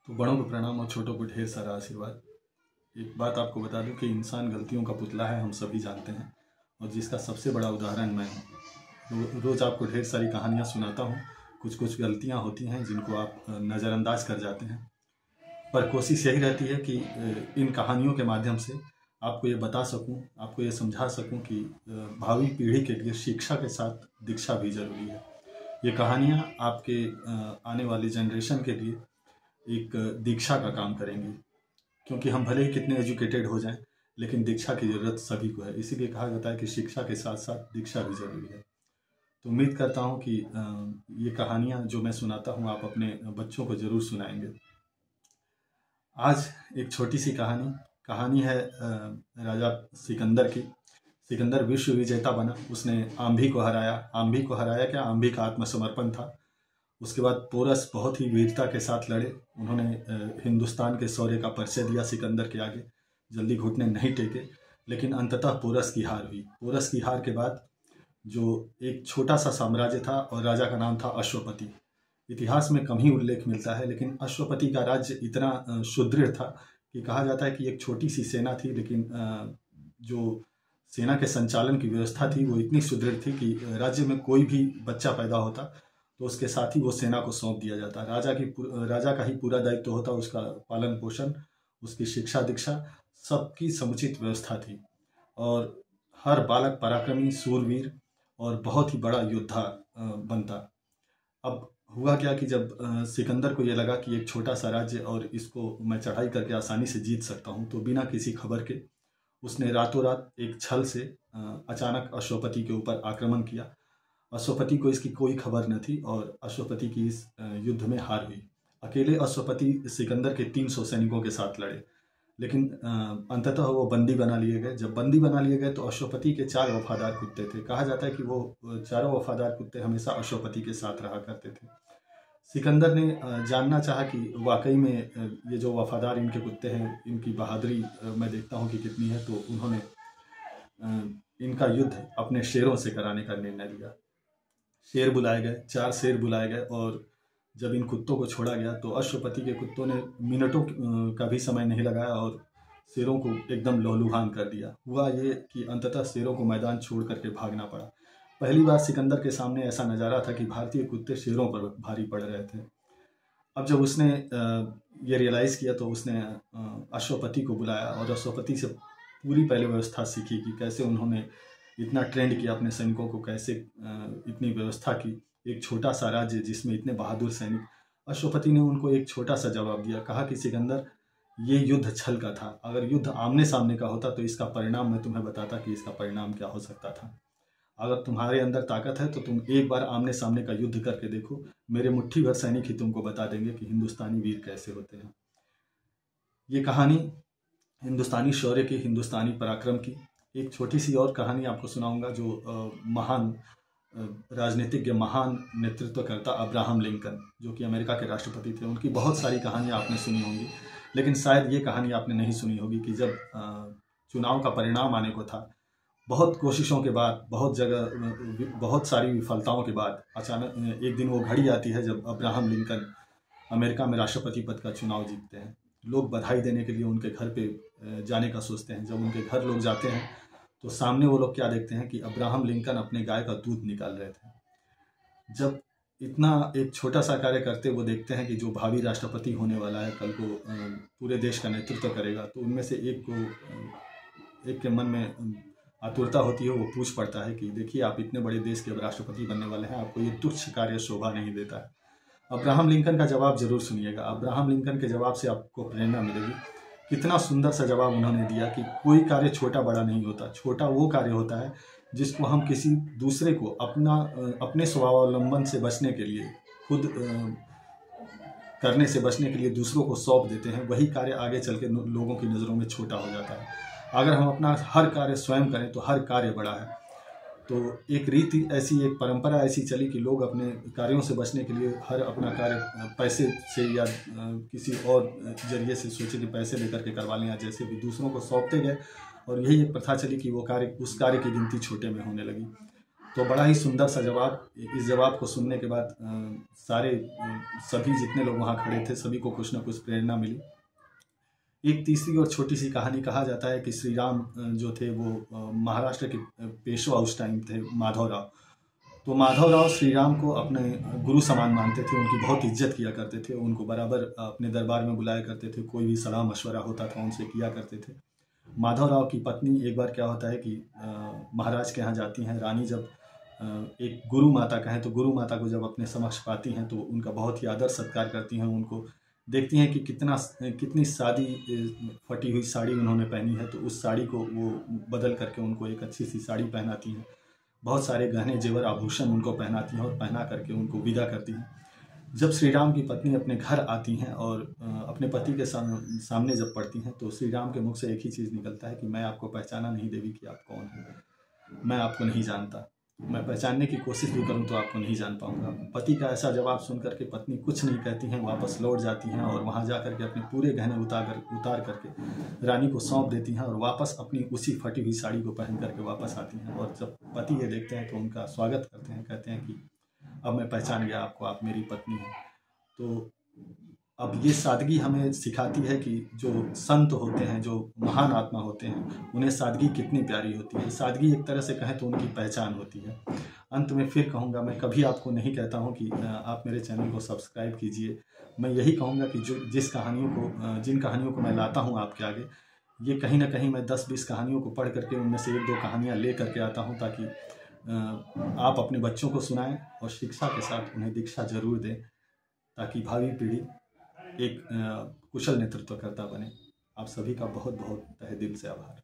तो बड़ों को प्रणाम और छोटों को ढेर सारा आशीर्वाद। एक बात आपको बता दूं कि इंसान गलतियों का पुतला है, हम सभी जानते हैं, और जिसका सबसे बड़ा उदाहरण मैं हूँ। रोज़ आपको ढेर सारी कहानियाँ सुनाता हूँ। कुछ कुछ गलतियाँ होती हैं जिनको आप नज़रअंदाज कर जाते हैं, पर कोशिश यही रहती है कि इन कहानियों के माध्यम से आपको ये बता सकूं, आपको ये समझा सकूं कि भावी पीढ़ी के लिए शिक्षा के साथ दीक्षा भी ज़रूरी है। ये कहानियाँ आपके आने वाली जनरेशन के लिए एक दीक्षा का काम करेंगी, क्योंकि हम भले ही कितने एजुकेटेड हो जाएं, लेकिन दीक्षा की ज़रूरत सभी को है। इसीलिए कहा जाता है कि शिक्षा के साथ साथ दीक्षा भी ज़रूरी है। तो उम्मीद करता हूं कि ये कहानियां जो मैं सुनाता हूं आप अपने बच्चों को ज़रूर सुनाएंगे। आज एक छोटी सी कहानी है राजा सिकंदर की। सिकंदर विश्व विजेता बना, उसने आंभी को हराया क्या, आंभी का आत्मसमर्पण था। उसके बाद पोरस बहुत ही वीरता के साथ लड़े। उन्होंने हिंदुस्तान के शौर्य का परिचय दिया सिकंदर के आगे, जल्दी घुटने नहीं टेके, लेकिन अंततः पोरस की हार हुई। पोरस की हार के बाद जो एक छोटा सा साम्राज्य था और राजा का नाम था अश्वपति। इतिहास में कम ही उल्लेख मिलता है, लेकिन अश्वपति का राज्य इतना सुदृढ़ था कि कहा जाता है कि एक छोटी सी सेना थी, लेकिन जो सेना के संचालन की व्यवस्था थी वो इतनी सुदृढ़ थी कि राज्य में कोई भी बच्चा पैदा होता तो उसके साथ ही वो सेना को सौंप दिया जाता। राजा का ही पूरा दायित्व होता, उसका पालन पोषण, उसकी शिक्षा दीक्षा, सबकी समुचित व्यवस्था थी। और हर बालक पराक्रमी, सूरवीर और बहुत ही बड़ा योद्धा बनता। अब हुआ क्या कि जब सिकंदर को ये लगा कि एक छोटा सा राज्य और इसको मैं चढ़ाई करके आसानी से जीत सकता हूँ, तो बिना किसी खबर के उसने रातों रात एक छल से अचानक अश्वपति के ऊपर आक्रमण किया। अश्वपति को इसकी कोई खबर न थी और अश्वपति की इस युद्ध में हार हुई। अकेले अश्वपति सिकंदर के 300 सैनिकों के साथ लड़े, लेकिन अंततः वो बंदी बना लिए गए। जब बंदी बना लिए गए तो अश्वपति के 4 वफादार कुत्ते थे। कहा जाता है कि वो चारों वफादार कुत्ते हमेशा अश्वपति के साथ रहा करते थे। सिकंदर ने जानना चाहा कि वाकई में ये जो वफादार इनके कुत्ते हैं, इनकी बहादुरी मैं देखता हूँ कि कितनी है। तो उन्होंने इनका युद्ध अपने शेरों से कराने का निर्णय लिया। शेर बुलाए गए, 4 शेर बुलाए गए, और जब इन कुत्तों को छोड़ा गया तो अश्वपति के कुत्तों ने मिनटों का भी समय नहीं लगाया और शेरों को एकदम लहूलुहान कर दिया। हुआ ये कि अंततः शेरों को मैदान छोड़ करके भागना पड़ा। पहली बार सिकंदर के सामने ऐसा नज़ारा था कि भारतीय कुत्ते शेरों पर भारी पड़ रहे थे। अब जब उसने ये रियलाइज़ किया तो उसने अश्वपति को बुलाया और अश्वपति से पूरी पहले व्यवस्था सीखी कि कैसे उन्होंने इतना ट्रेंड किया अपने सैनिकों को, कैसे इतनी व्यवस्था की। एक छोटा सा राज्य जिसमें इतने बहादुर सैनिक। अश्वपति ने उनको एक छोटा सा जवाब दिया, कहा कि सिकंदर, ये युद्ध छल का था। अगर युद्ध आमने सामने का होता तो इसका परिणाम मैं तुम्हें बताता कि इसका परिणाम क्या हो सकता था। अगर तुम्हारे अंदर ताकत है तो तुम एक बार आमने सामने का युद्ध करके देखो, मेरे मुट्ठी भर सैनिक ही तुमको बता देंगे कि हिंदुस्तानी वीर कैसे होते हैं। ये कहानी हिंदुस्तानी शौर्य की, हिंदुस्तानी पराक्रम की। एक छोटी सी और कहानी आपको सुनाऊंगा जो महान राजनीतिज्ञ, महान नेतृत्वकर्ता अब्राहम लिंकन, जो कि अमेरिका के राष्ट्रपति थे, उनकी बहुत सारी कहानियाँ आपने सुनी होंगी, लेकिन शायद ये कहानी आपने नहीं सुनी होगी कि जब चुनाव का परिणाम आने को था, बहुत कोशिशों के बाद, बहुत जगह, बहुत सारी विफलताओं के बाद अचानक एक दिन वो घड़ी आती है जब अब्राहम लिंकन अमेरिका में राष्ट्रपति पद का चुनाव जीतते हैं। लोग बधाई देने के लिए उनके घर पे जाने का सोचते हैं। जब उनके घर लोग जाते हैं तो सामने वो लोग क्या देखते हैं कि अब्राहम लिंकन अपने गाय का दूध निकाल रहे थे। जब इतना एक छोटा सा कार्य करते वो देखते हैं कि जो भावी राष्ट्रपति होने वाला है, कल को पूरे देश का नेतृत्व करेगा, तो उनमें से एक के मन में आतुरता होती है। वो पूछ पड़ता है कि देखिए, आप इतने बड़े देश के राष्ट्रपति बनने वाले हैं, आपको ये तुच्छ कार्य शोभा नहीं देता है। अब्राहम लिंकन का जवाब जरूर सुनिएगा। अब्राहम लिंकन के जवाब से आपको प्रेरणा मिलेगी। कितना सुंदर सा जवाब उन्होंने दिया कि कोई कार्य छोटा बड़ा नहीं होता। छोटा वो कार्य होता है जिसको हम किसी दूसरे को अपने स्वावलंबन से बचने के लिए, खुद करने से बचने के लिए दूसरों को सौंप देते हैं। वही कार्य आगे चल के लोगों की नज़रों में छोटा हो जाता है। अगर हम अपना हर कार्य स्वयं करें तो हर कार्य बड़ा है। तो एक रीति ऐसी, एक परंपरा ऐसी चली कि लोग अपने कार्यों से बचने के लिए हर अपना कार्य पैसे से या किसी और जरिए से सोचे कि पैसे लेकर के करवा लें, या जैसे भी दूसरों को सौंपते गए, और यही एक प्रथा चली कि वो कार्य, उस कार्य की गिनती छोटे में होने लगी। तो बड़ा ही सुंदर सा जवाब। इस जवाब को सुनने के बाद सभी जितने लोग वहाँ खड़े थे सभी को कुछ न कुछ प्रेरणा मिली। एक तीसरी और छोटी सी कहानी, कहा जाता है कि श्री राम जो थे वो महाराष्ट्र के पेशवा उस टाइम थे माधवराव। तो माधवराव श्री राम को अपने गुरु समान मानते थे, उनकी बहुत इज्जत किया करते थे, उनको बराबर अपने दरबार में बुलाया करते थे, कोई भी सलाह मशवरा होता था उनसे किया करते थे। माधवराव की पत्नी एक बार क्या होता है कि महाराज के यहाँ जाती हैं। रानी जब एक गुरु माता कहें तो गुरु माता को जब अपने समक्ष पाती हैं तो उनका बहुत ही आदर सत्कार करती हैं। उनको देखती हैं कि कितनी सादी फटी हुई साड़ी उन्होंने पहनी है, तो उस साड़ी को वो बदल करके उनको एक अच्छी सी साड़ी पहनाती हैं। बहुत सारे गहने जेवर आभूषण उनको पहनाती हैं और पहना करके उनको विदा करती हैं। जब श्री राम की पत्नी अपने घर आती हैं और अपने पति के सामने जब पड़ती हैं तो श्री राम के मुख से एक ही चीज़ निकलता है कि मैं आपको पहचाना नहीं देवी कि आप कौन हैं, मैं आपको नहीं जानता, मैं पहचानने की कोशिश भी करूं तो आपको नहीं जान पाऊंगा। पति का ऐसा जवाब सुन करके पत्नी कुछ नहीं कहती हैं, वापस लौट जाती हैं और वहां जा करके अपने पूरे गहने उतार करके रानी को सौंप देती हैं और वापस अपनी उसी फटी हुई साड़ी को पहन करके वापस आती हैं। और जब पति ये देखते हैं तो उनका स्वागत करते हैं, कहते हैं कि अब मैं पहचान गया आपको, आप मेरी पत्नी हैं। तो अब ये सादगी हमें सिखाती है कि जो संत होते हैं, जो महान आत्मा होते हैं, उन्हें सादगी कितनी प्यारी होती है। सादगी एक तरह से कहें तो उनकी पहचान होती है। अंत में फिर कहूँगा, मैं कभी आपको नहीं कहता हूँ कि आप मेरे चैनल को सब्सक्राइब कीजिए। मैं यही कहूँगा कि जिन कहानियों को मैं लाता हूँ आपके आगे, ये कहीं ना कहीं मैं 10-20 कहानियों को पढ़ करके उनमें से 1-2 कहानियाँ ले करके आता हूँ, ताकि आप अपने बच्चों को सुनाएं और शिक्षा के साथ उन्हें दीक्षा जरूर दें, ताकि भावी पीढ़ी एक कुशल नेतृत्वकर्ता बने। आप सभी का बहुत बहुत तहे दिल से आभार।